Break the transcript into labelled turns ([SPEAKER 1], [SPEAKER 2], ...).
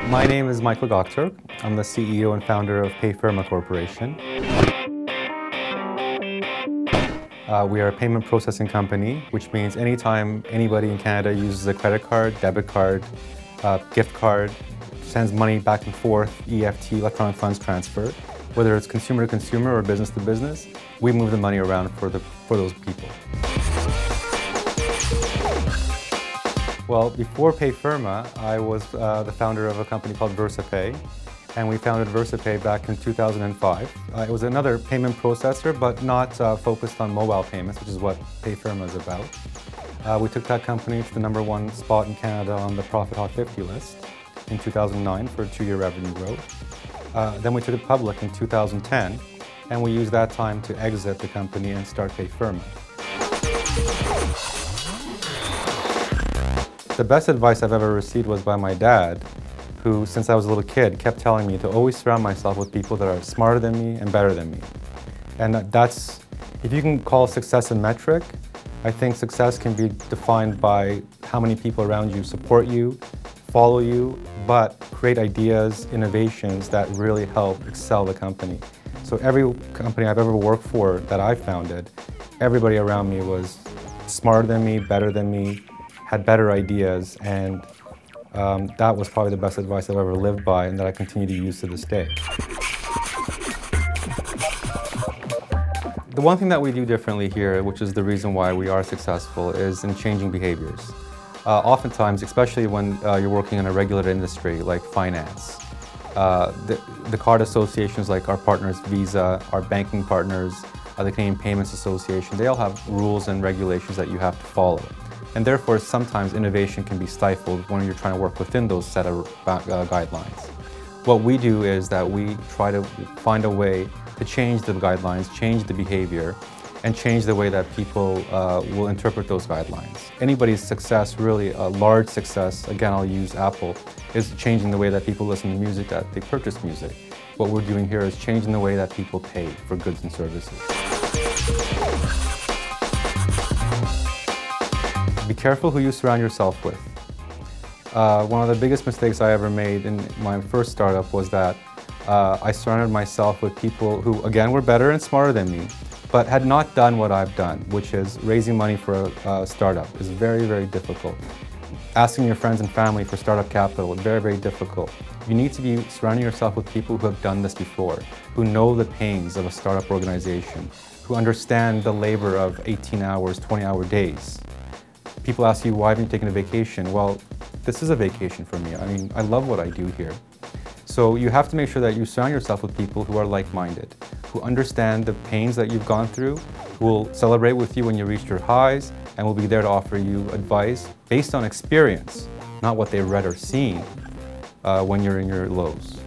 [SPEAKER 1] My name is Michael Gokturk. I'm the CEO and founder of Payfirma Corporation. We are a payment processing company, which means anytime anybody in Canada uses a credit card, debit card, gift card, sends money back and forth, EFT, electronic funds transfer, whether it's consumer to consumer or business to business, we move the money around for those people. Well, before Payfirma, I was the founder of a company called VersaPay, and we founded VersaPay back in 2005. It was another payment processor, but not focused on mobile payments, which is what Payfirma is about. We took that company to the #1 spot in Canada on the Profit Hot 50 list in 2009 for 2-year revenue growth. Then we took it public in 2010, and we used that time to exit the company and start Payfirma. The best advice I've ever received was by my dad, who, since I was a little kid, kept telling me to always surround myself with people that are smarter than me and better than me. And that's, if you can call success a metric, I think success can be defined by how many people around you support you, follow you, but create ideas, innovations that really help excel the company. So every company I've ever worked for that I founded, everybody around me was smarter than me, better than me, had better ideas, and that was probably the best advice I've ever lived by and that I continue to use to this day. The one thing that we do differently here, which is the reason why we are successful, is in changing behaviors. Oftentimes, especially when you're working in a regulated industry like finance, the card associations like our partners Visa, our banking partners, the Canadian Payments Association, they all have rules and regulations that you have to follow. And therefore, sometimes innovation can be stifled when you're trying to work within those set of guidelines. What we do is that we try to find a way to change the guidelines, change the behavior, and change the way that people will interpret those guidelines. Anybody's success, really a large success, again I'll use Apple, is changing the way that people listen to music, that they purchase music. What we're doing here is changing the way that people pay for goods and services. Be careful who you surround yourself with. One of the biggest mistakes I ever made in my first startup was that I surrounded myself with people who, again, were better and smarter than me, but had not done what I've done, which is raising money for a startup is very, very difficult. Asking your friends and family for startup capital is very, very difficult. You need to be surrounding yourself with people who have done this before, who know the pains of a startup organization, who understand the labor of 18 hours, 20-hour days. People ask you, why haven't you taken a vacation? Well, this is a vacation for me. I mean, I love what I do here. So you have to make sure that you surround yourself with people who are like-minded, who understand the pains that you've gone through, who will celebrate with you when you reach your highs, and will be there to offer you advice based on experience, not what they've read or seen when you're in your lows.